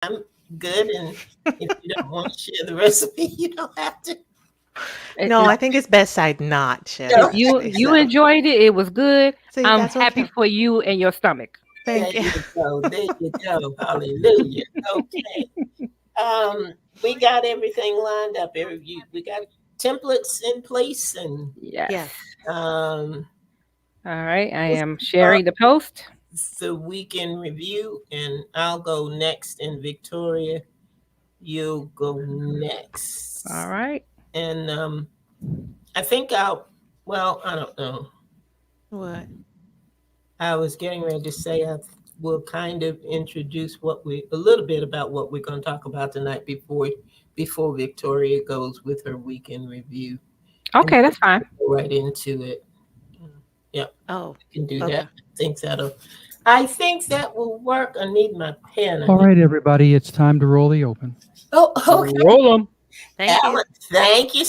I'm good, and if you don't want to share the recipe, you don't have to. I- No, If I think it's best I not share the if No. you recipe. you So, enjoyed it, it was good. see, I'm that's what I'm happy trying. for you and your stomach. There Thank you. you go. There you go. Hallelujah. Okay. We got everything lined up. We got templates in place, and Yes. Yes. um, All right. I let's am start sharing the post. the weekend review, and I'll go next, and Victoria, you'll go All next. right. And I think I'll. Well, I don't know. What? I was getting ready to say I will kind of introduce a little bit about what we're going to talk about tonight before Victoria goes with her weekend review, and Okay, that's fine. go right into it. Yeah, Oh, I can do that. okay. I think that will work. I need my pen. All right, everybody, it's time to roll the open. Oh, okay, Roll them. Thank you. Alan. Thank you.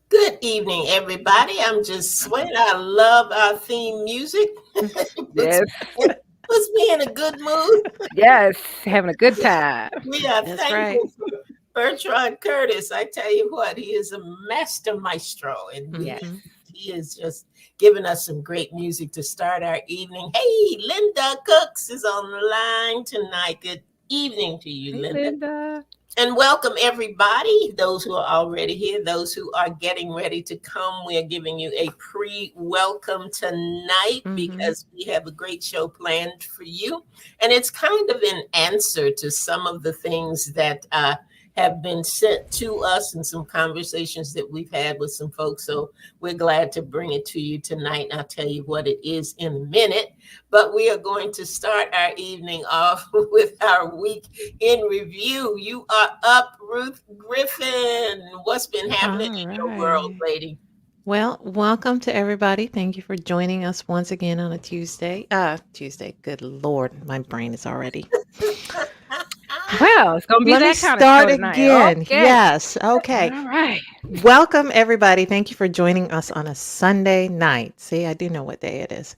Good evening, everybody. I'm just sweating. I love our theme music. It puts, Yes. puts me in a good mood. Yes. Having a good time. We are That's right. thankful for Bertrand Curtis. I tell you what, he is a master maestro, and Yes. Hmm. he is just giving us some great music to start our evening. Hey, Linda Cooks is on the line tonight. Good evening to you, Hey, Linda. Linda. And welcome everybody, those who are already here, those who are getting ready to come. We are giving you a pre-welcome tonight Hmm. because we have a great show planned for you. And it's kind of an answer to some of the things that have been sent to us and some conversations that we've had with some folks. So we're glad to bring it to you tonight. And I'll tell you what it is in a minute. But we are going to start our evening off with our week in review. You are up, Ruth Griffin. What's been happening All in your world, right. lady? Well, welcome to everybody. Thank you for joining us once again on a Tuesday. Tuesday. Good Lord, my brain is already. Well, it's gonna be Let me that kind of show start tonight. again. Okay. Yes. Okay. All right. Welcome, everybody. Thank you for joining us on a Sunday night. See, I do know what day it is.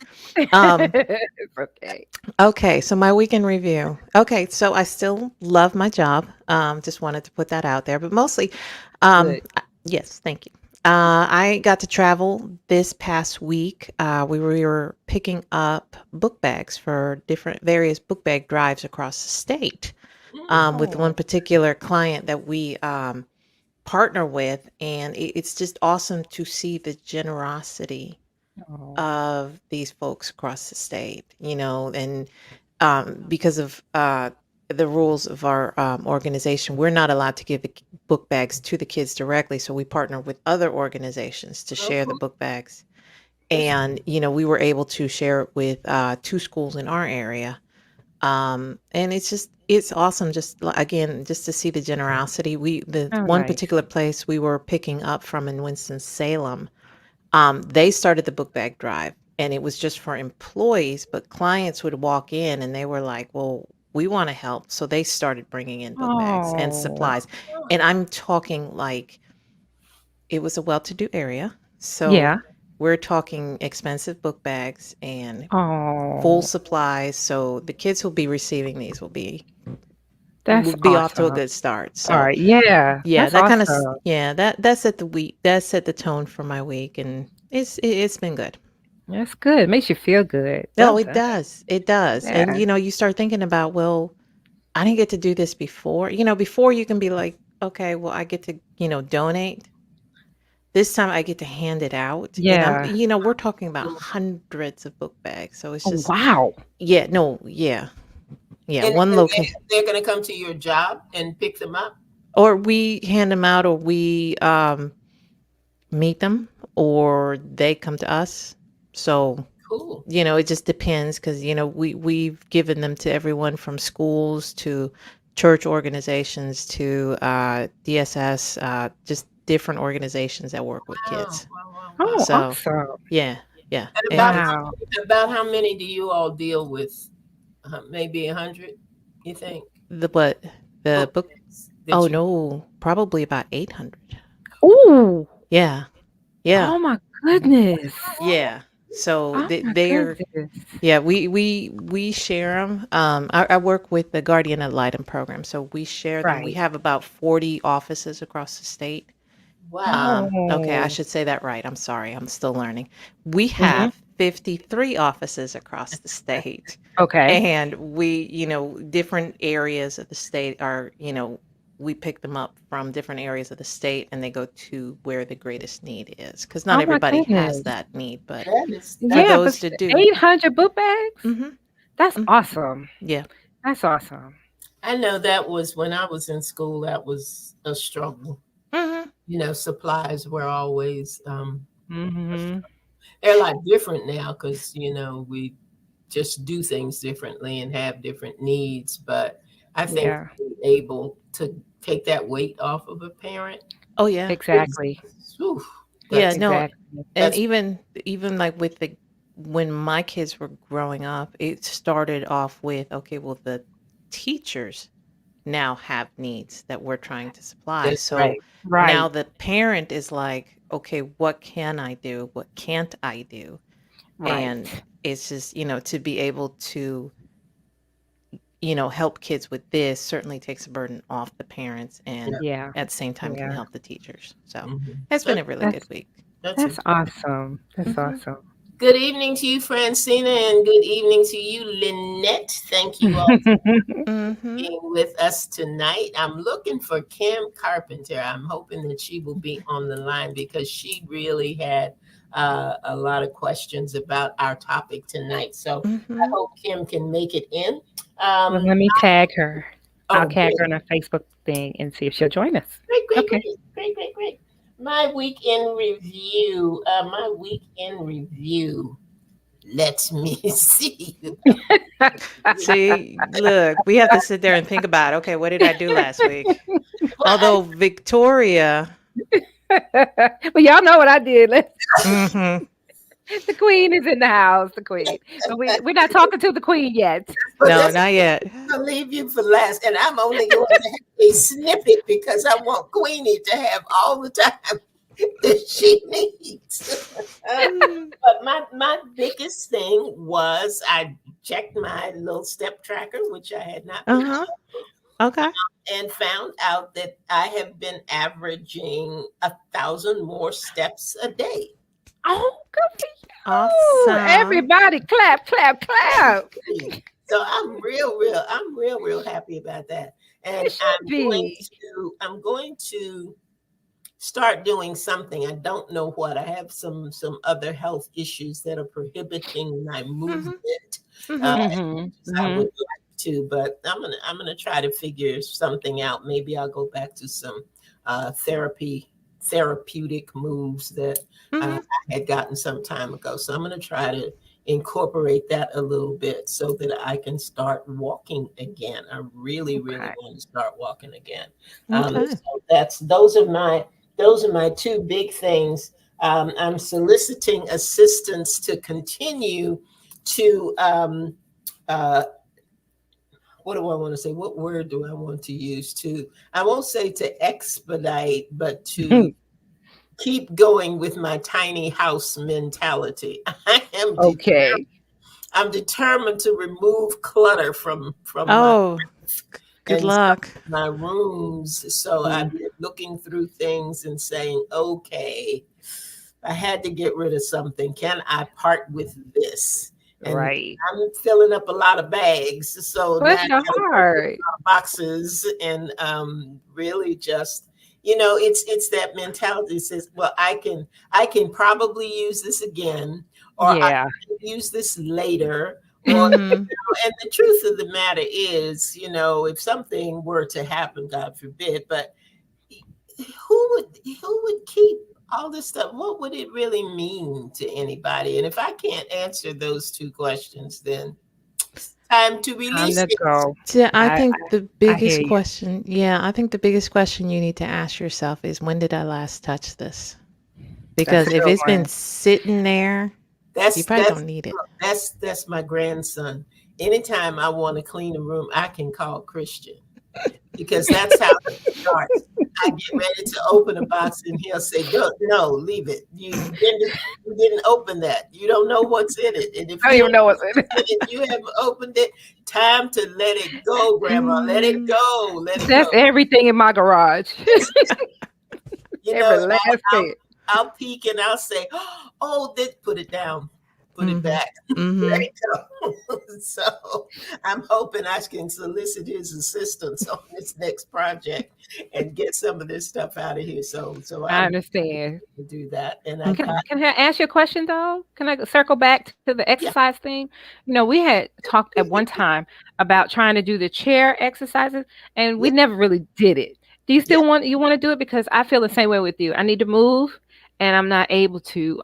Um, It's okay. okay, so my weekend review. Okay, so I still love my job. Just wanted to put that out there, but mostly, Good. yes, thank you. I got to travel this past week. We were picking up book bags for various book bag drives across the state, with one Oh. particular client that we partner with, and it's just awesome to see the generosity Oh. of these folks across the state, and because of the rules of our organization, we're not allowed to give book bags to the kids directly. So we partner with other organizations to share the Oh, book bags. it's And, we were able to share it with two schools in our area. And it's awesome again, just to see the generosity. The Oh, one nice. particular place we were picking up from in Winston-Salem, they started the book bag drive, and it was just for employees, but clients would walk in and they were like, well, we want to help. So they started bringing in book bags and Oh. supplies. And I'm talking like it was a well-to-do area. So Yeah. we're talking expensive book bags and full Oh. supplies. So the kids who'll be receiving these That's will be off to a awesome. good start. All So right. Yeah. yeah, That's that kind of awesome. that set the tone for my week, and it's been good. That's good. Makes you feel good. Well Oh, it done. does. It does. And Yeah. you start thinking about, well, I didn't get to do this before. Before you can be like, okay, well, I get to, donate. This time I get to hand it out. And Yeah. we're talking about hundreds of book bags. So it's Oh, just, wow. yeah, no, yeah. Yeah, And, one and location. they're going to come to your job and pick them up. Or we hand them out, or we meet them, or they come to us. So, Cool. it just depends because, we've given them to everyone from schools to church organizations to DSS, just different organizations that work with kids. Wow. Oh, So, awesome. Yeah. And And about how many do you all deal with? Maybe 100, you think? the book. bags that Oh you- no, probably about 800. Ooh. Yeah. Oh my goodness. Yeah. So Oh my they're goodness. yeah, we share them. I work with the Guardian Ad Litem program, so we share them. We Right. have about 40 offices across the state. Wow. Okay, I Oh. should say that right. I'm sorry, I'm still learning. We have 53 offices across the state, Okay. and we, different areas of the state are, we pick them up from different areas of the state, and they go to where the greatest need is, because not Oh my everybody has goodness. that need, but That Yeah, those but to do. 800 book bags? hmm That's Mhm. awesome. Yeah. That's awesome. I know that was when I was in school, that was a struggle. hmm Supplies were always Mm-hmm. they're a lot different now because we just do things differently and have different needs. But I think Yeah, being able to take that weight off of a parent. Oh yeah. exactly. Whew, Yeah, that's- no, Exactly. and That's- even like with when my kids were growing up, it started off with, okay, well, the teachers now have needs that we're trying to supply. That's So right. now Right. the parent is like, okay, what can I do? What can't I do? And Right. it's just, to be able to, help kids with this certainly takes a burden off the parents, and Yeah. at the same time can Yeah. help the teachers. So Mhm. it's been a really That's good week. that's awesome. That's Mhm. awesome. Good evening to you, Francina, and good evening to you, Lynette. Thank you all for hmm being with us tonight. I'm looking for Kim Carpenter. I'm hoping that she will be on the line because she really had a lot of questions about our topic tonight. So I hmm hope Kim can make it in. Well, let me tag her. I'll tag great, her on a Facebook thing and see if she'll join us. great. Okay. My week in review. Let me see. See, look, we have to sit there and think about, okay, what did I do last week? Although Victoria, Well, y'all know what I did. mhm, The queen is in the house. The queen. But we're not talking to the queen yet. But no, that's- not yet. I'll leave you for last, and I'm only going to have a snippet because I want Queenie to have all the time that she needs. But my biggest thing was I checked my little step tracker, which I had not been Uh-huh. Okay. and found out that I have been averaging 1,000 more steps a day. Oh, good for you. Awesome. Everybody clap, clap, clap. So I'm real happy about that. And It should be. I'm going to start doing something. I don't know what. I have some other health issues that are prohibiting my movement. Mhm. I would like to, but I'm gonna try to figure something out. Maybe I'll go back to some therapeutic moves that Mhm. I had gotten some time ago. So I'm gonna try to incorporate that a little bit so that I can start walking again. I really Okay. want to start walking again. Okay. So those are my two big things. I'm soliciting assistance to continue to what do I want to say? What word do I want to use? I won't say to expedite, but to keep going with my tiny house mentality. Okay. I'm determined to remove clutter from Oh, good and luck. my rooms. So I've been looking through things and saying, okay, I had to get rid of something. Can I part with this? And Right. I'm filling up a lot of bags. So now Bless I your gotta open heart. boxes and really just, it's that mentality that says, well, I can probably use this again, or I Yeah. can use this later. Or Mhm. and the truth of the matter is, if something were to happen, God forbid, but who would keep all this stuff? What would it really mean to anybody? And if I can't answer those two questions, then it's time to Time release to it. go. So I I, think the I hear biggest you. question, yeah, I think the biggest question you need to ask yourself is, when did I last touch this? That's Because a if good it's been one. sitting there, you That's probably that's don't need it. that's my grandson. Anytime I want to clean a room, I can call Christian because that's how it starts. I get ready to open a box and he'll say, no, leave it. You didn't open that. You don't know what's in it. And if I don't you even don't know know what's in what's in it, you haven't opened it, time to let it go, Grandma. Let it Mm, go. Let it. it go. That's everything in my garage. You Every know, last I'll, thing. I'll peek and I'll say, oh, then put it down. Put it mhm, back. There mhm. you go. So I'm hoping I can solicit his assistance on this next project and get some of this stuff out of here. So I I'm understand. to do that. And I Can Okay. got, can I ask you a question though? Can I circle back to the yeah. exercise thing? We had talked at one time about trying to do the chair exercises, and we Yeah. never really did it. Do you Yeah. still want to do it? Because I feel the same way with you. I need to move, and I'm not able to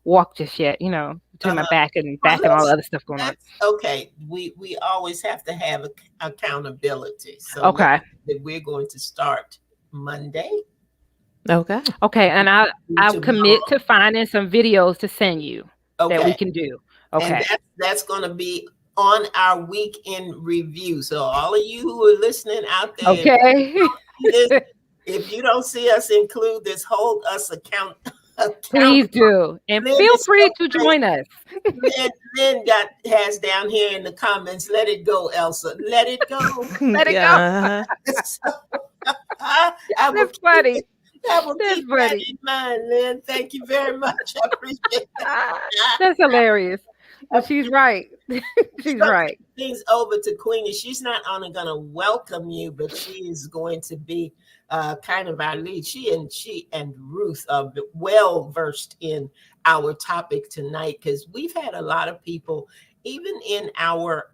walk just yet. Between my Uh-huh. back and Well, all the other stuff going on. let's okay. We always have to have accountability. So let's Okay. that we're going to start Monday Okay. Okay, and I'll commit tomorrow. to finding some videos to send you that we Okay. can do. And Okay. that's going to be on our weekend review. So all of you who are listening out there, Okay. this, if you don't see us include this, hold us Please accountable. do. And Lynn feel is so free to great. join us. Lynn has down here in the comments, let it go, Elsa. Let it go. Let it go. Yeah. So, I will That's funny. That's keep that funny. in mind, Lynn. Thank you very much. I appreciate Ah, that. that's hilarious. But she's right. She's So right. things over to Queenie. She's not only going to welcome you, but she is going to be kind of our lead. She and Ruth are well versed in our topic tonight because we've had a lot of people, even in our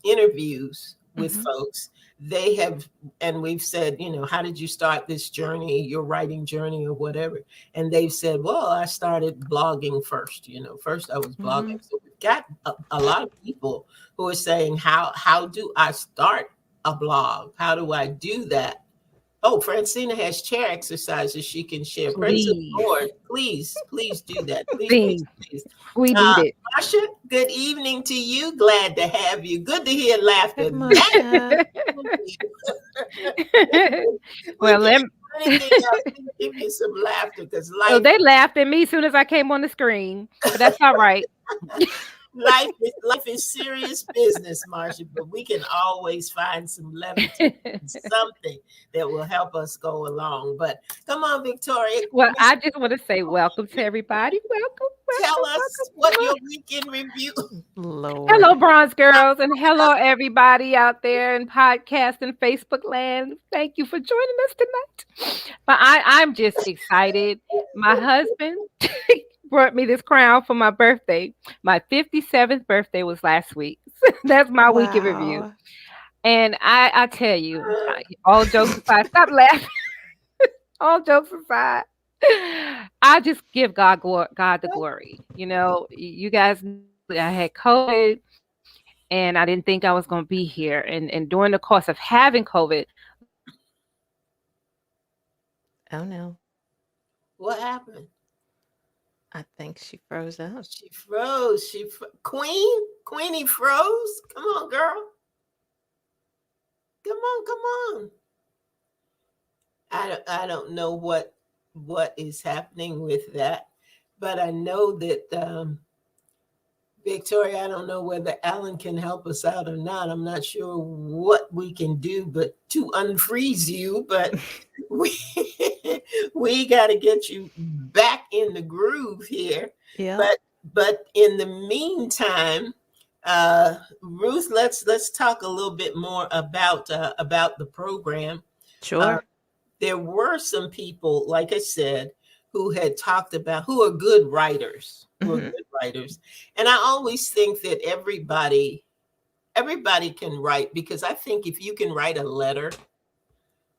interviews with Mhm. folks. They have, and we've said, how did you start this journey, your writing journey, or whatever? And they've said, well, I started blogging first. First I was blogging. Mhm. So we've got a lot of people who are saying, how do I start a blog? How do I do that? Oh, Francina has chair exercises she can share. Praise the Please. Lord. Please do that. Please, please, Please. please. We need it. Marsha, good evening to you. Glad to have you. Good to hear laughter. Good, Marsha. We Well, can't do anything else. We can give you some laughter because oh, they laughed at me as soon as I came on the screen, but that's all right. life is serious business, Marsha, but we can always find some levity, something that will help us go along. But come on, Victoria, Well, I just want to say welcome to everybody. tell Welcome. us what your weekend review. Lord. Hello, Bronze Girls, and hello, everybody out there in podcast and Facebook land. Thank you for joining us tonight. But I'm just excited. My husband brought me this crown for my birthday. My 57th birthday was last week. That's my weekend review. Wow. And I tell you, all jokes aside, stop laughing. All jokes aside, I just give God the glory. You guys, I had COVID, and I didn't think I was going to be here. And during the course of having COVID, Oh no. What happened? I think she froze up. She froze. Queenie froze. Come on, girl. Come on. I don't know what is happening with that, but I know that Victoria, I don't know whether Alan can help us out or not. I'm not sure what we can do but to unfreeze you, but we got to get you back in the groove here. Yeah. But but in the meantime, Ruth, let's talk a little bit more about the program. Uh, Sure. there were some people, like I said, who had talked about who are good writers, Hmm. and I always think that everybody can write, because I think if you can write a letter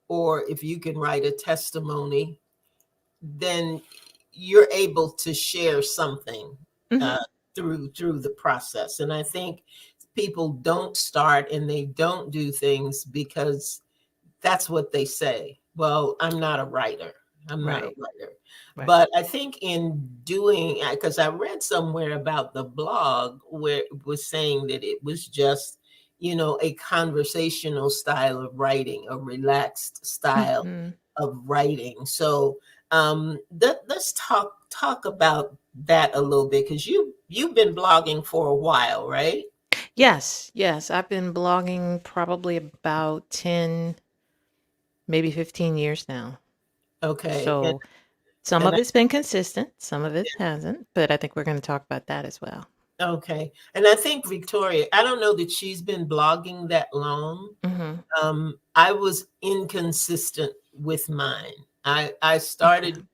or if you can write a testimony, then you're able to share something Hmm. uh, through the process. And I think people don't start and they don't do things because that's what they say. Well, I'm not a writer. I'm not a Right. writer. Right. But I think in doing, because I read somewhere about the blog where it was saying that it was just, a conversational style of writing, a relaxed style Hmm. of writing. So let's talk about that a little bit, because you've been blogging for a while, right? Yes. Yes. I've been blogging probably about 10, maybe 15 years now. Okay. So some And of it's been consistent, some of it hasn't, but I think we're going to talk about that as well. Okay. And I think Victoria, I don't know that she's been blogging that long. Hmm. I was inconsistent with mine. I Okay. started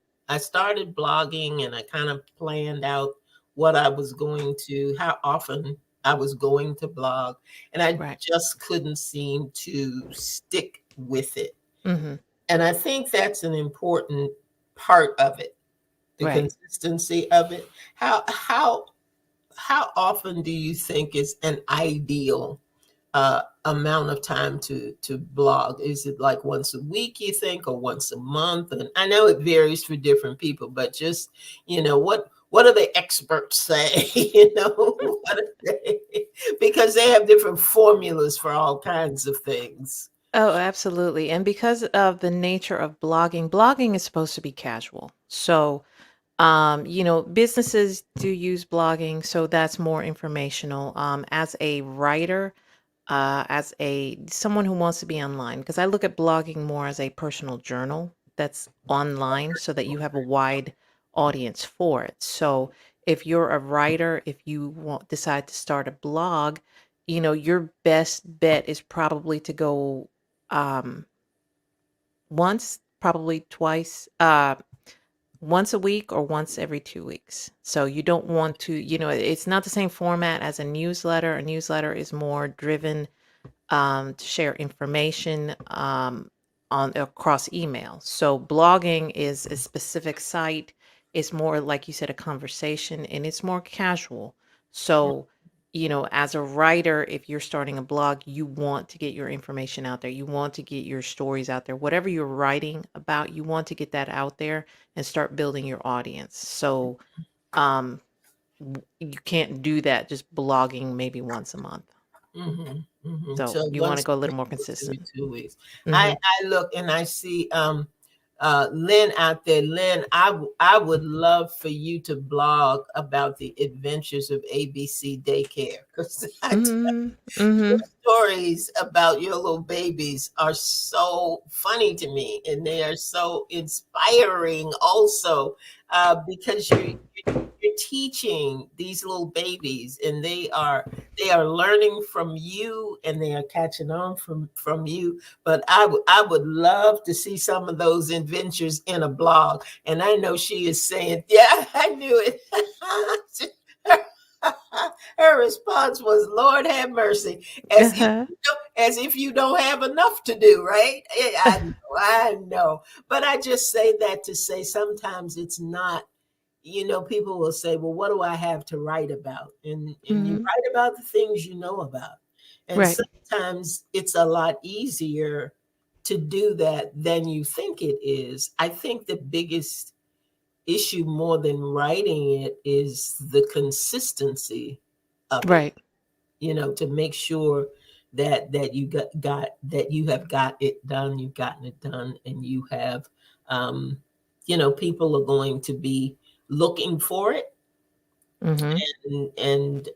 blogging, and I kind of planned out what I was going to, how often I was going to blog, and I Right. just couldn't seem to stick with it. Hmm. And I think that's an important part of it, the Right. consistency of it. How often do you think is an ideal amount of time to blog? Is it like once a week, you think, or once a month? And I know it varies for different people, but just, what do the experts say? What are they? Because they have different formulas for all kinds of things. Oh, absolutely. And because of the nature of blogging, blogging is supposed to be casual. So, businesses do use blogging, so that's more informational. As a writer, as a someone who wants to be online, because I look at blogging more as a personal journal that's online so that you have a wide audience for it. So if you're a writer, if you decide to start a blog, your best bet is probably to go um, once, probably twice, once a week or once every 2 weeks. So you don't want to, it's not the same format as a newsletter. A newsletter is more driven to share information on across email. So blogging is a specific site. It's more like you said, a conversation, and it's more casual. So, as a writer, if you're starting a blog, you want to get your information out there. You want to get your stories out there. Whatever you're writing about, you want to get that out there and start building your audience. So, um, you can't do that just blogging maybe once a month. So So you want to once go a a little week, more once every consistent. 2 weeks. I Hmm. I look and I see Lynn out there. Lynn, I would love for you to blog about the adventures of ABC Daycare, because Hmm. your Hmm. stories about your little babies are so funny to me, and they are so inspiring also, because you're teaching these little babies, and they are learning from you, and they are catching on from you. But I would love to see some of those adventures in a blog. And I know she is saying, yeah, I knew it. Her response was, Lord have mercy, Uh-huh. as if you don't have enough to do, right? I know. But I just say that to say sometimes it's not, people will say, well, what do I have to write about? And you Hmm. write about the things you know about. And Right. sometimes it's a lot easier to do that than you think it is. I think the biggest issue, more than writing it, is the consistency of it, Right. to make sure that you got that you have got it done, you've gotten it done, and you have, um, people are going to be looking for it, Hmm. and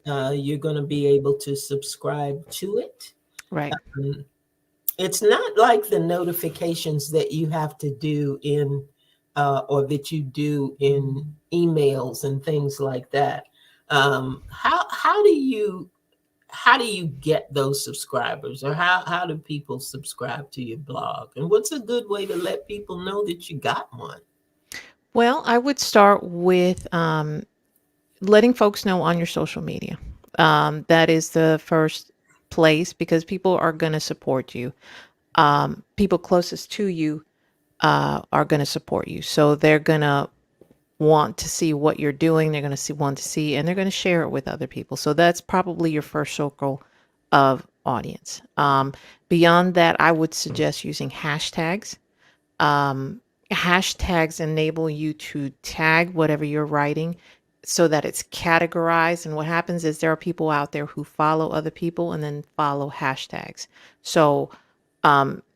you're going to be able to subscribe to it. Right. Um, it's not like the notifications that you have to do or that you do in emails and things like that. How do you get those subscribers, or how do people subscribe to your blog? And what's a good way to let people know that you got one? Well, I would start with letting folks know on your social media. That is the first place because people are going to support you. People closest to you are going to support you. So they're going to want to see what you're doing. They're going to want to see, and they're going to share it with other people. So that's probably your first circle of audience. Beyond that, I would suggest using hashtags. Hashtags enable you to tag whatever you're writing so that it's categorized. And what happens is there are people out there who follow other people and then follow hashtags. So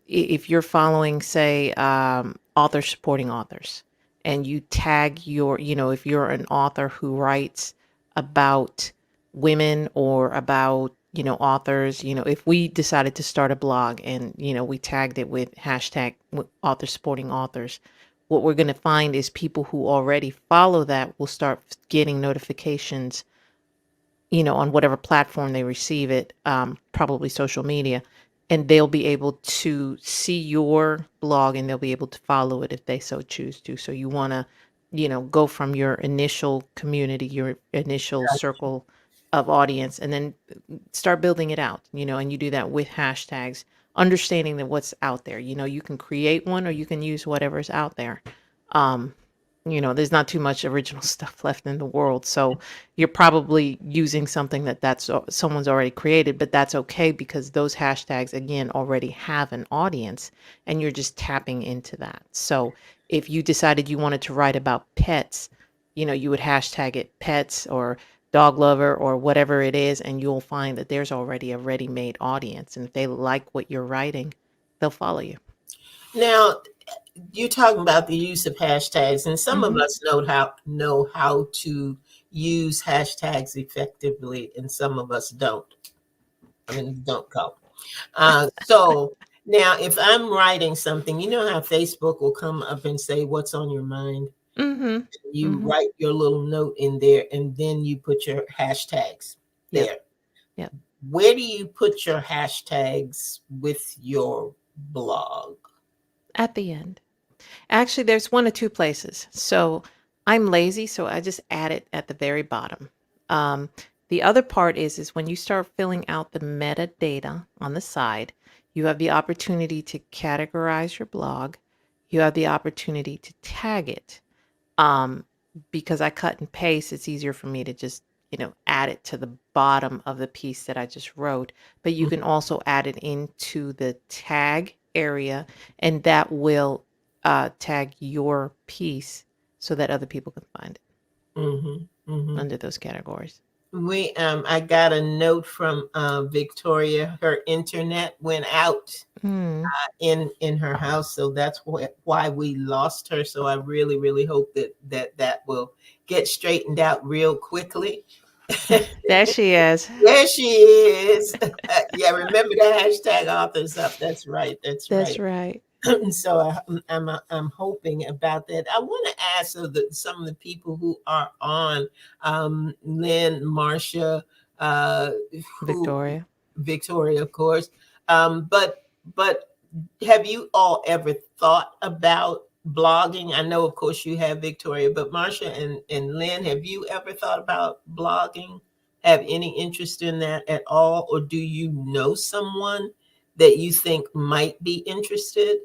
if you're following, say, authors supporting authors, and you tag if you're an author who writes about women or about, authors, if we decided to start a blog and, we tagged it with hashtag author supporting authors, what we're going to find is people who already follow that will start getting notifications, on whatever platform they receive it, probably social media, and they'll be able to see your blog and they'll be able to follow it if they so choose to. So you want to, go from your initial community, your initial circle of audience, and then start building it out, and you do that with hashtags, understanding that what's out there, you can create one or you can use whatever's out there. There's not too much original stuff left in the world. So you're probably using something that's someone's already created, but that's okay because those hashtags, again, already have an audience and you're just tapping into that. So if you decided you wanted to write about pets, you would hashtag it pets or dog lover or whatever it is, and you'll find that there's already a ready-made audience. And if they like what you're writing, they'll follow you. Now, you're talking about the use of hashtags, and some of us know how to use hashtags effectively, and some of us don't. Don't go. So now, if I'm writing something, you know how Facebook will come up and say, "What's on your mind?" You write your little note in there, and then you put your hashtags there. Yeah. Where do you put your hashtags with your blog? At the end. Actually, there's one or two places. So I'm lazy, so I just add it at the very bottom. The other part is when you start filling out the metadata on the side, you have the opportunity to categorize your blog. You have the opportunity to tag it. Because I cut and paste, it's easier for me to just, add it to the bottom of the piece that I just wrote. But you can also add it into the tag area, and that will tag your piece so that other people can find it under those categories. I got a note from Victoria. Her internet went out in her house, so that's why we lost her. So I really, really hope that will get straightened out real quickly. There she is. There she is. Yeah, remember the hashtag authors up. That's right. That's right. So I'm hoping about that. I want to ask some of the people who are on, Lynn, Marcia, Victoria, of course. But have you all ever thought about blogging? I know, of course, you have, Victoria, but Marcia and Lynn, have you ever thought about blogging? Have any interest in that at all? Or do you know someone that you think might be interested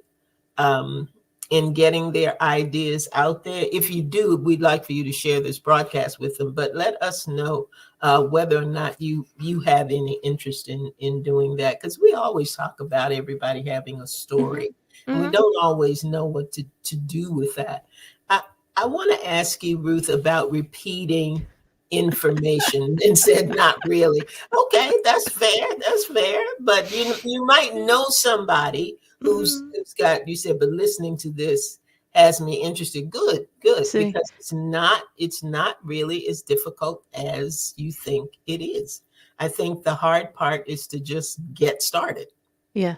in getting their ideas out there? If you do, we'd like for you to share this broadcast with them, but let us know whether or not you have any interest in doing that, because we always talk about everybody having a story. And we don't always know what to do with that. I want to ask you, Ruth, about repeating information and said not really. Okay, that's fair, but you might know somebody who's got, you said, but listening to this has me interested. Good. See. Because it's not really as difficult as you think it is. I think the hard part is to just get started. Yeah.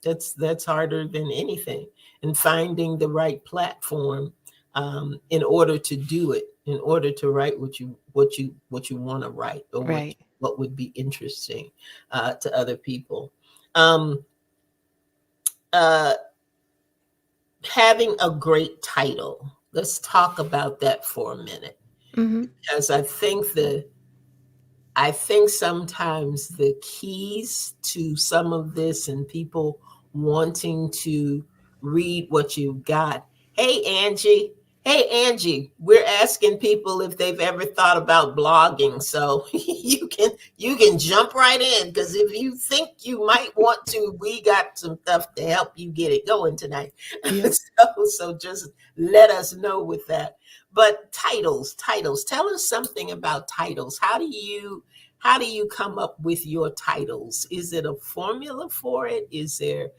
That's harder than anything, and finding the right platform in order to do it, in order to write what you want to write, or Right. what would be interesting to other people. Um, uh, Having a great title. Let's talk about that for a minute, Hmm. because I think sometimes the keys to some of this and people wanting to read what you've got. Hey, Angie. Hey, Angie, we're asking people if they've ever thought about blogging. So you can jump right in, because if you think you might want to, we got some stuff to help you get it going tonight. Yep. So just let us know with that. But titles, tell us something about titles. How do you come up with your titles? Is it a formula for it? Is there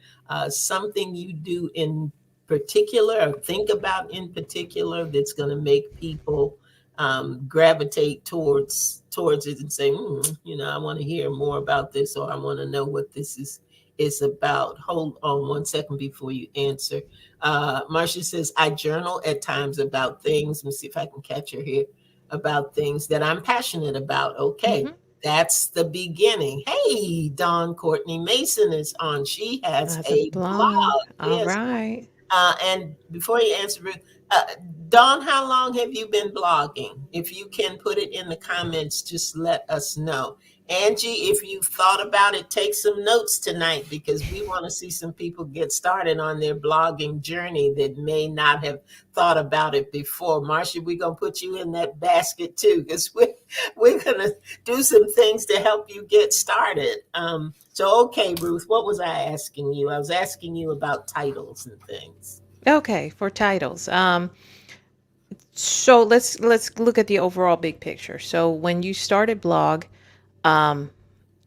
something you do in particular, or think about in particular, that's going to make people gravitate towards it and say, I want to hear more about this, or I want to know what this is about. Hold on one second before you answer. Marcia says, I journal at times about things. Let me see if I can catch her here. About things that I'm passionate about. Okay. Hmm. That's the beginning. Hey, Dawn Courtney Mason is on. She has That's a a blog. blog. All Yes. right. And before you answer, Ruth, Dawn, how long have you been blogging? If you can put it in the comments, just let us know. Angie, if you've thought about it, take some notes tonight, because we want to see some people get started on their blogging journey that may not have thought about it before. Marcia, we're going to put you in that basket too, because we're going to do some things to help you get started. Okay, Ruth, what was I asking you? I was asking you about titles and things. Okay, for titles. So let's look at the overall big picture. So when you start a blog, um,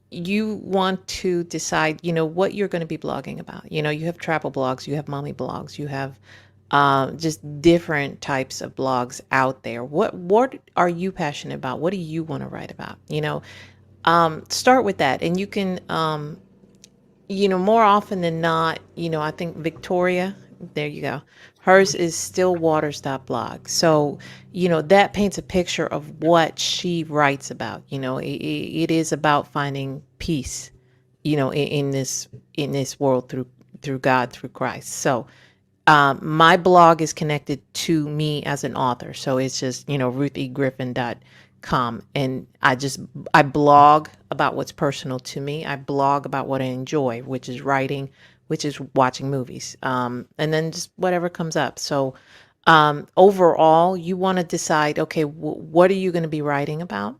you want to decide, what you're going to be blogging about. You have travel blogs, you have mommy blogs, you have just different types of blogs out there. What are you passionate about? What do you want to write about? Start with that, and you can, more often than not, I think Victoria, there you go. Hers is stillwaters.blog. So, that paints a picture of what she writes about. It is about finding peace, in this world through God, through Christ. So, my blog is connected to me as an author. So it's just, ruthegriffin.com. And I blog about what's personal to me. I blog about what I enjoy, which is writing, which is watching movies. And then just whatever comes up. So overall, you want to decide, okay, what are you going to be writing about?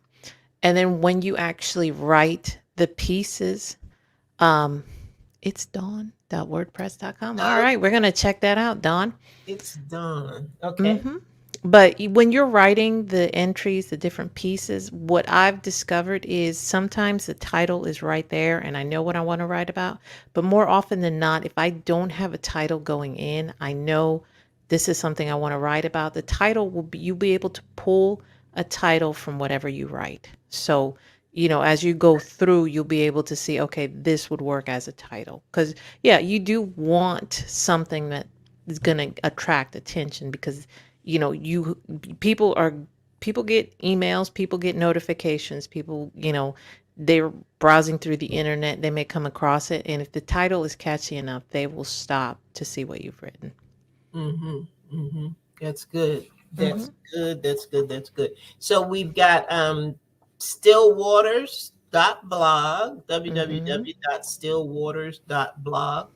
And then when you actually write the pieces, it's dawn.wordpress.com. All right, we're going to check that out, Dawn. It's done. Okay. But when you're writing the entries, the different pieces, what I've discovered is sometimes the title is right there and I know what I want to write about. But more often than not, if I don't have a title going in, I know this is something I want to write about. The title you'll be able to pull a title from whatever you write. So, as you go through, you'll be able to see, okay, this would work as a title. Because, yeah, you do want something that is going to attract attention, because people get emails, people get notifications, people, they're browsing through the internet, they may come across it, and if the title is catchy enough, they will stop to see what you've written. That's good. That's good. That's good. So we've got stillwaters.blog, www.stillwaters.blog,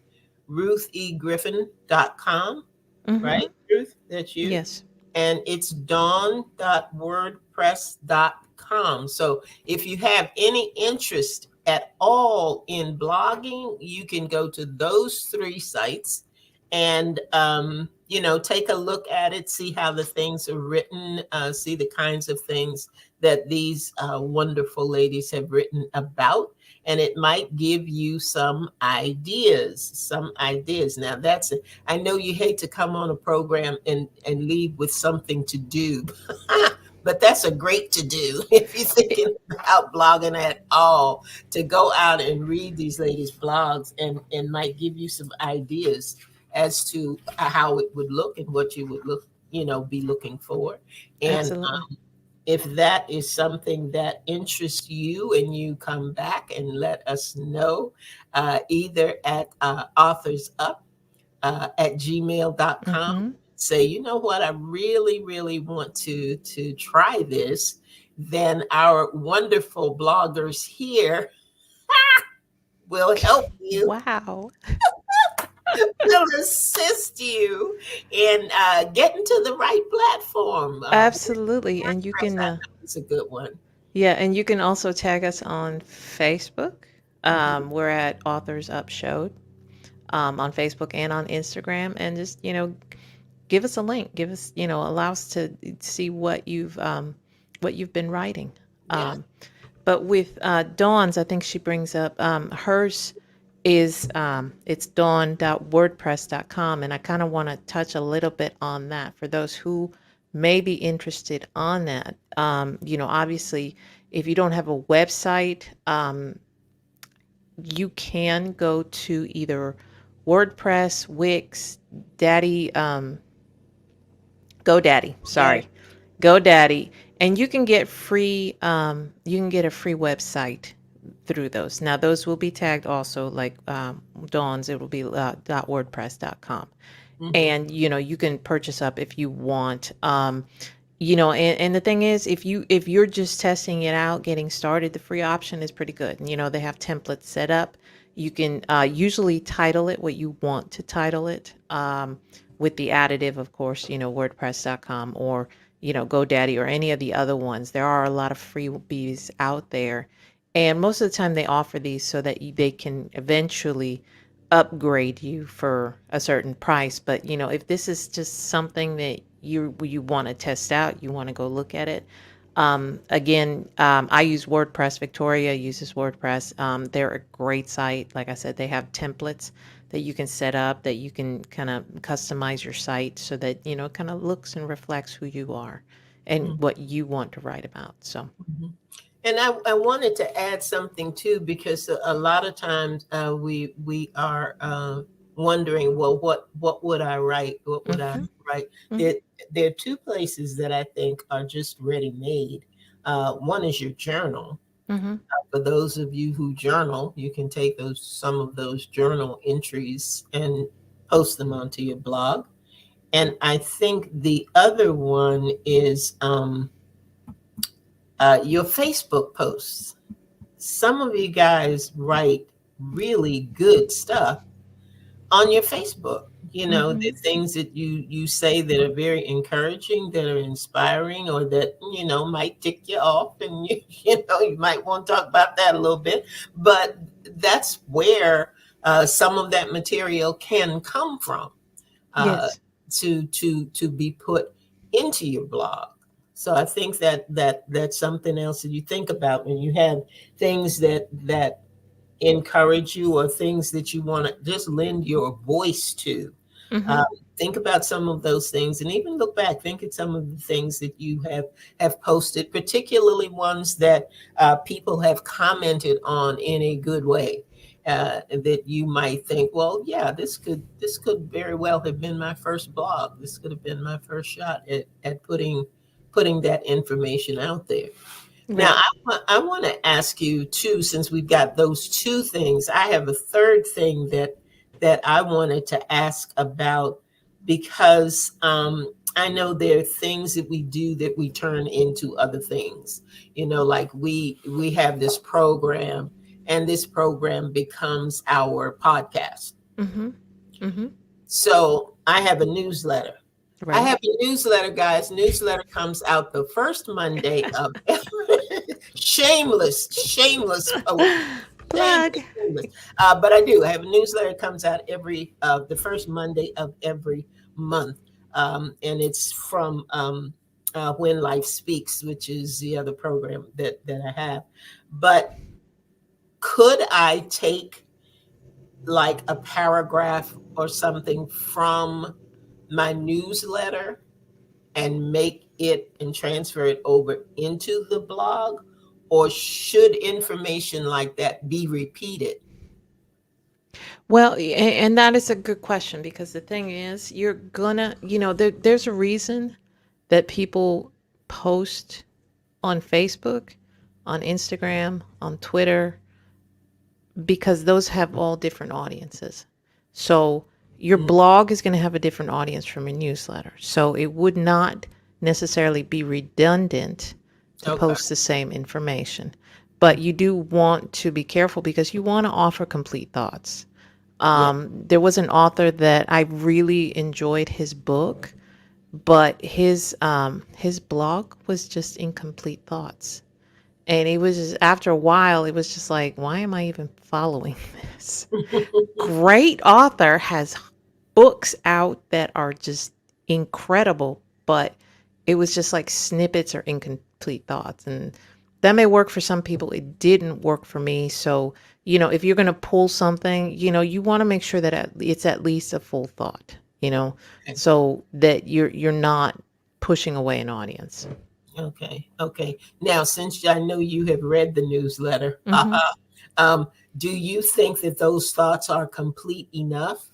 ruthegriffin.com, right? Ruth, that's you? Yes. And it's dawn.wordpress.com. So if you have any interest at all in blogging, you can go to those three sites and take a look at it, see how the things are written, see the kinds of things that these wonderful ladies have written about, and it might give you some ideas. Now that's it. I know you hate to come on a program and leave with something to do, but that's a great to do if you're thinking about blogging at all, to go out and read these ladies' blogs and might give you some ideas as to how it would look and what you would be looking for. And Absolutely. if that is something that interests you, and you come back and let us know, either at authorsup at gmail.com. Mm-hmm. Say, you know what, I really, really want to try this. Then our wonderful bloggers here will help you, Wow. will assist you in getting to the right platform. Absolutely. And you WordPress, can, I know, it's a good one. yeah, and you can also tag us on Facebook. Mhm. We're at Authors Up Showed on Facebook and on Instagram. And just, give us a link. Give us, allow us to see what you've been writing. Yeah. But with Dawn's, I think she brings up hers is it's dawn.wordpress.com, and I kind of want to touch a little bit on that for those who may be interested on that. Obviously, if you don't have a website, you can go to either WordPress, Wix, Daddy, GoDaddy. Sorry, GoDaddy, and you can get free. You can get a free website through those. Now, those will be tagged also, like Dawn's. It will be .wordpress.com, Mhm. and you can purchase up if you want. And the thing is, if you're just testing it out, getting started, the free option is pretty good. They have templates set up. You can usually title it what you want to title it, with the additive, of course, WordPress.com or GoDaddy or any of the other ones. There are a lot of freebies out there, and most of the time they offer these so that they can eventually upgrade you for a certain price. But if this is just something that you want to test out, you want to go look at it. Again, I use WordPress. Victoria uses WordPress. They're a great site. Like I said, they have templates that you can set up, that you can kind of customize your site so that it kind of looks and reflects who you are and what you want to write about. So. Mhm. And I wanted to add something too, because a lot of times we are wondering, well, what would I write? What would I Mhm, write? mhm, There, there are two places that I think are just ready made. One is your journal. mhm. For those of you who journal, you can take some of those journal entries and post them onto your blog. And I think the other one is your Facebook posts. Some of you guys write really good stuff on your Facebook. The Mhm. things that you say that are very encouraging, that are inspiring, or that might tick you off, and you might want to talk about that a little bit. But that's where some of that material can come from, uh, Yes. to be put into your blog. So I think that's something else that you think about when you have things that encourage you, or things that you want to just lend your voice to. Mhm. Uh, think about some of those things, and even look back. Think at some of the things that you have posted, particularly ones that people have commented on in a good way. That you might think, well, yeah, this could very well have been my first blog. This could have been my first shot at putting that information out there. Now, Right. I want to ask you too, since we've got those two things, I have a third thing that I wanted to ask about, because I know there are things that we do that we turn into other things. Like we have this program, and this program becomes our podcast. Mhm. Mhm. So I have a newsletter. I Right. have a newsletter, guys. Newsletter comes out the first Monday of shameless post. Plug. Shameless, shameless. But I do. I have a newsletter comes out every the first Monday of every month, and it's from When Life Speaks, which is the other program that I have. But could I take like a paragraph or something from my newsletter and make it and transfer it over into the blog? Or should information like that be repeated? Well, and that is a good question because the thing is, you're gonna, there's a reason that people post on Facebook, on Instagram, on Twitter, because those have all different audiences. So your Mm, blog is going to have a different audience from your newsletter. So it would not necessarily be redundant to okay. post the same information. But you do want to be careful because you want to offer complete thoughts. Yeah. There was an author that I really enjoyed his book, but his blog was just incomplete thoughts. And it was just, after a while, it was just like, why am I even following this? Great author, has books out that are just incredible, but it was just like snippets or incomplete thoughts. And that may work for some people. It didn't work for me. So, if you're going to pull something, you want to make sure that it's at least a full thought, Okay. so that you're not pushing away an audience. Okay. Okay. Now, since I know you have read the newsletter, Mhm. um, do you think that those thoughts are complete enough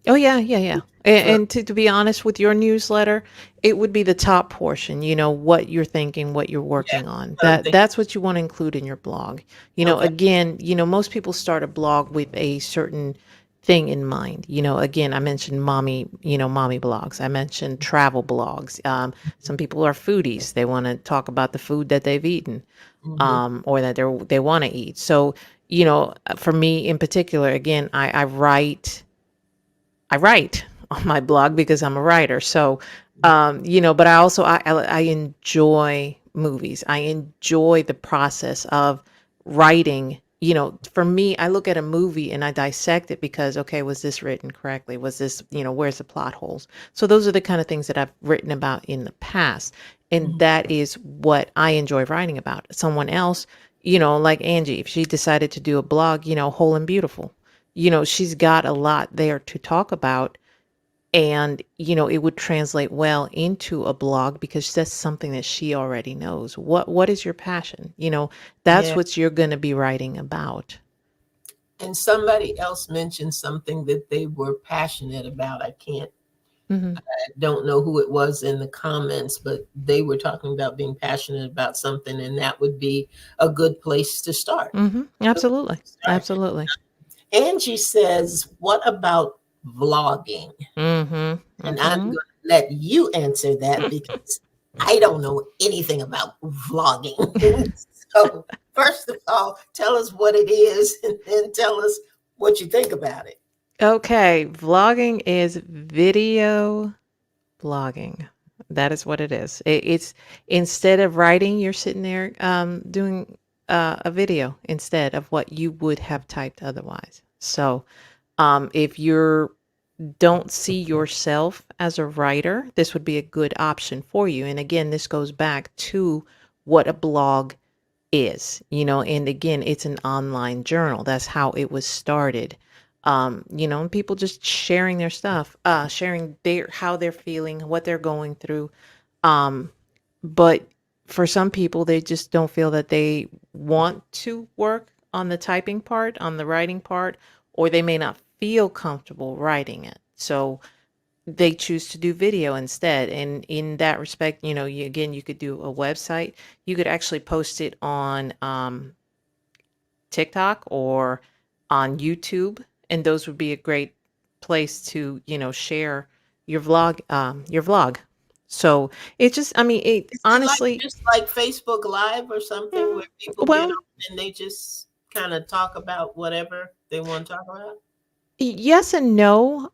Oh yeah, yeah, yeah. for? And to be honest with your newsletter, it would be the top portion, what you're thinking, what you're Yeah, working on. something. That's what you want to include in your blog. Okay. Again, most people start a blog with a certain thing in mind. Again, I mentioned mommy blogs. I mentioned travel blogs. Some people are foodies. They want to talk about the food that they've eaten, Hmm. or that they want to eat. So, for me in particular, again, I write on my blog because I'm a writer. So, but I enjoy movies. I enjoy the process of writing. For me, I look at a movie and I dissect it because, okay, was this written correctly? Was this, where's the plot holes? So those are the kind of things that I've written about in the past. And that is what I enjoy writing about. Someone else, like Angie, if she decided to do a blog, Whole and Beautiful, she's got a lot there to talk about. And, it would translate well into a blog because that's something that she already knows. What is your passion? That's Yeah. what you're going to be writing about. And somebody else mentioned something that they were passionate about. Hmm. Don't know who it was in the comments, but they were talking about being passionate about something, and that would be a good place to start. Hmm. Absolutely. Start. Absolutely. Angie says, "What about vlogging?" Hmm. And I'm Hmm. going to let you answer that because I don't know anything about vlogging. So, first of all, tell us what it is and then tell us what you think about it. Okay. Vlogging is video blogging. That is what it is. It's instead of writing, you're sitting there doing a video instead of what you would have typed otherwise. So if you don't see yourself as a writer, this would be a good option for you. And again, this goes back to what a blog is, and again, it's an online journal. That's how it was started. And people just sharing their stuff, sharing how they're feeling, what they're going through. Um, but for some people, they just don't feel that they want to work on the typing part, on the writing part, or they may not feel comfortable writing it. So they choose to do video instead. And in that respect, you could do a website. You could actually post it on TikTok or on YouTube, and those would be a great place to, share your vlog. So it just, I mean, it Is it like honestly, just like Facebook Live or something mm, where people get well, on and they just kind of talk about whatever they want to talk about? yes and no.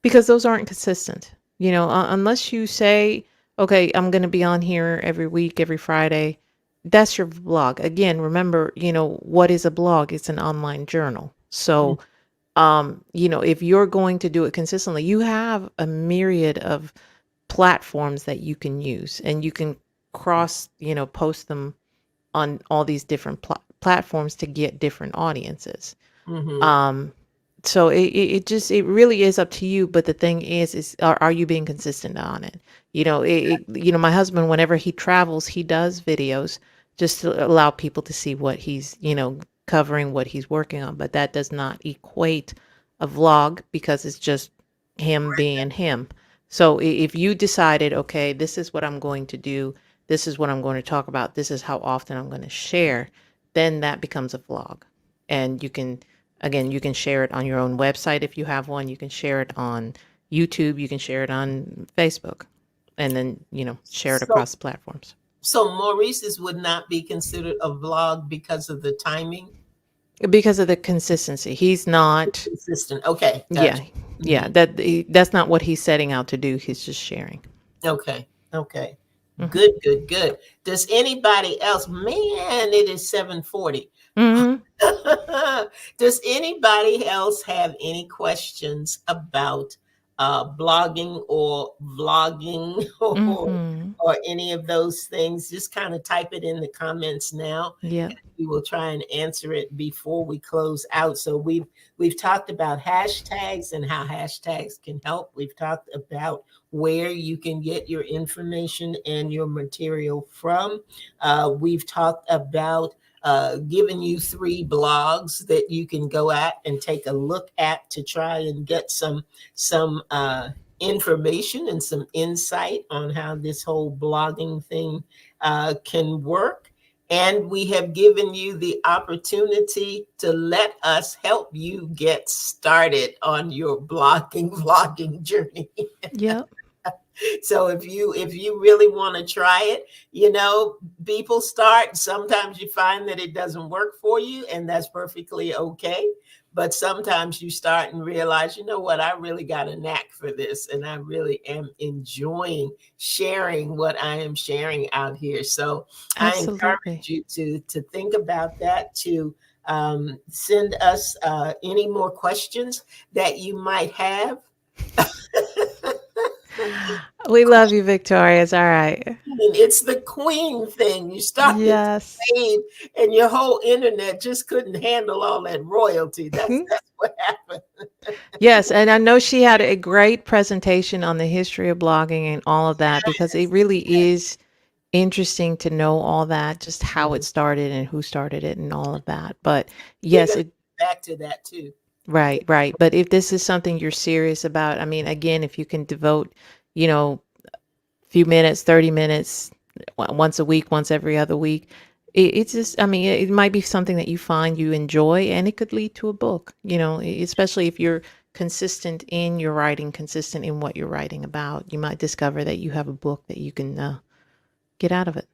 Because those aren't consistent. Unless you say, okay, I'm going to be on here every week, every Friday, that's your blog. Again, remember, what is a blog? It's an online journal. So, if you're going to do it consistently, you have a myriad of platforms that you can use, and you can post them on all these different platforms to get different audiences. Mm-hmm. Um, so it really is up to you. But the thing is are you being consistent on it? My husband, whenever he travels, he does videos just to allow people to see what he's, covering what he's working on, but that does not equate a vlog because it's just him being him. So if you decided, okay, this is what I'm going to do, this is what I'm going to talk about, this is how often I'm going to share, then that becomes a vlog. And you can, again, you can share it on your own website if you have one. You can share it on YouTube. You can share it on Facebook, and then, share it So, across the platforms. so Maurice's would not be considered a vlog because of the timing. Because of the consistency. He's not, Consistent. Okay, yeah, gotcha. yeah, Mhm. that's not what he's setting out to do. He's just sharing. Okay, okay. Mhm. Good, good, good. Does anybody else? Man, it is 7:40. Mhm. Does anybody else have any questions about blogging or vlogging Mhm. or any of those things? Just kind of type it in the comments now. Yeah. We will try and answer it before we close out. So we've talked about hashtags and how hashtags can help. We've talked about where you can get your information and your material from. We've talked about giving you 3 blogs that you can go at and take a look at to try and get some information and some insight on how this whole blogging thing can work. And we have given you the opportunity to let us help you get started on your blogging, vlogging journey. Yep. So if you really want to try it, people start. Sometimes you find that it doesn't work for you, and that's perfectly okay. But sometimes you start and realize, you know what, I really got a knack for this, and I really am enjoying sharing what I am sharing out here. So I Absolutely. encourage you to think about that, to send us any more questions that you might have. We love you, Victoria. It's all right. It's the queen thing. You started to Yes. wave, and your whole internet just couldn't handle all that royalty. That's what happened. Yes, and I know she had a great presentation on the history of blogging and all of that because it really is interesting to know all that, just how it Mhm. started and who started it and all of that. But We're yes, gonna it get back to that too. right, right. But if this is something you're serious about, I mean, again, if you can devote, few minutes, 30 minutes once a week, once every other week, it's just, I mean, it might be something that you find you enjoy and it could lead to a book, especially if you're consistent in your writing, consistent in what you're writing about. You might discover that you have a book that you can get out of it.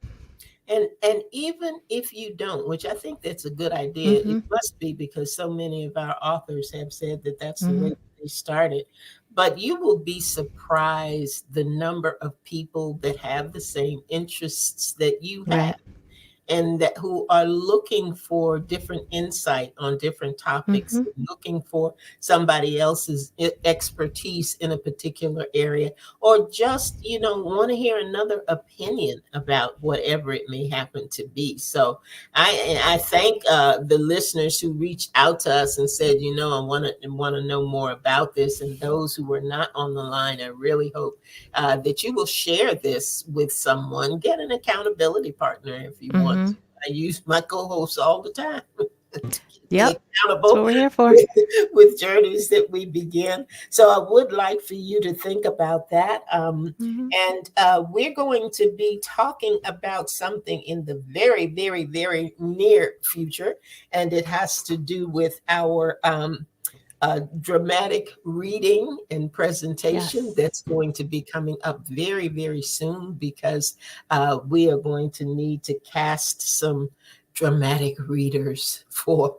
And even if you don't, which I think that's a good idea, Hmm. it must be because so many of our authors have said that that's the Hmm. way they started. But you will be surprised the number of people that have the same interests that you have, Right. and that who are looking for different insight on different topics, Hmm. looking for somebody else's expertise in a particular area, or just want to hear another opinion about whatever it may happen to be. So I thank the listeners who reached out to us and said, I want to know more about this, and those who were not on the line. I really hope that you will share this with someone. Get an accountability partner if you want Hmm. to. I use my co-hosts all the time to keep me Yep. That's what accountable we're here for. with journeys that we begin. So I would like for you to think about that. Hmm. And we're going to be talking about something in the very, very, very near future, and it has to do with our dramatic reading and presentation Yes. that's going to be coming up very, very soon, because we are going to need to cast some dramatic readers for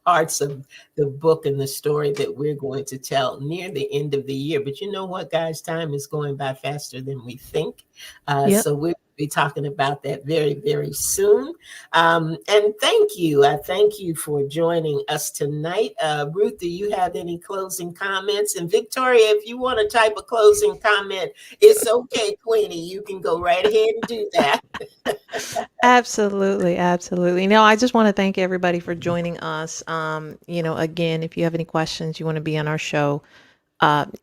parts of the book and the story that we're going to tell near the end of the year. But you know what, guys, time is going by faster than we think. Yep. So we'll be talking about that very, very soon. And thank you. I thank you for joining us tonight. Ruth, do you have any closing comments? And Victoria, if you want to type a closing comment, it's okay, Queenie. You can go right ahead and do that. Absolutely, absolutely. No, I just want to thank everybody for joining us. Again, if you have any questions, you want to be on our show,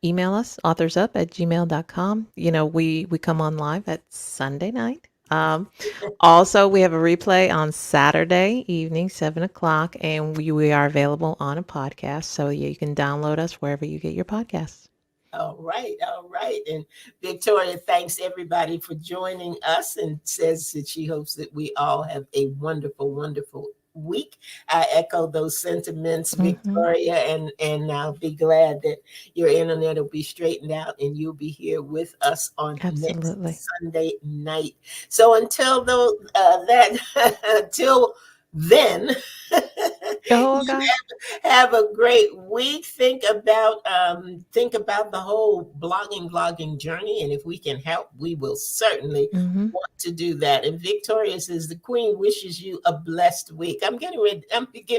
email us, authorsup@gmail.com. We come on live at Sunday night, Also, we have a replay on Saturday evening, 7 o'clock, and we are available on a podcast. So you can download us wherever you get your podcasts. All right, all right. And Victoria thanks everybody for joining us and says that she hopes that we all have a wonderful, wonderful week. I echo those sentiments, Victoria, and I'll be glad that your internet will be straightened out and you'll be here with us on Absolutely. next Sunday night. So until until then, Oh, God. have a great week. Think about the whole blogging journey, and if we can help, we will certainly want to do that. And Victoria says the Queen wishes you a blessed week. I'm beginning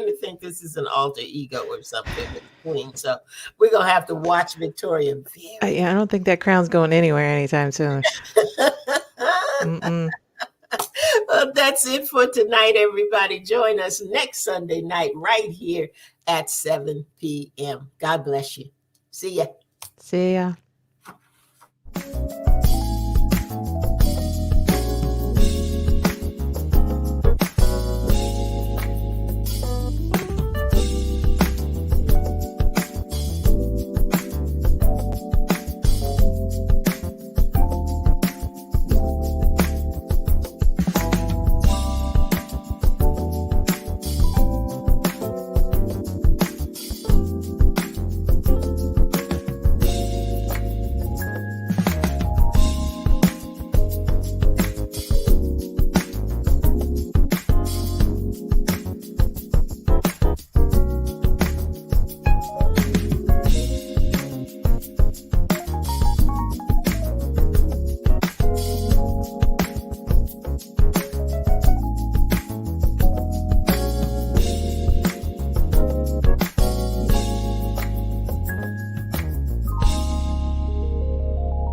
to think this is an alter ego or something with the Queen. So we're gonna have to watch Victoria very. I don't think that crown's going anywhere anytime soon. Well, that's it for tonight, everybody. Join us next Sunday night right here at 7 p.m. God bless you. See ya. See ya.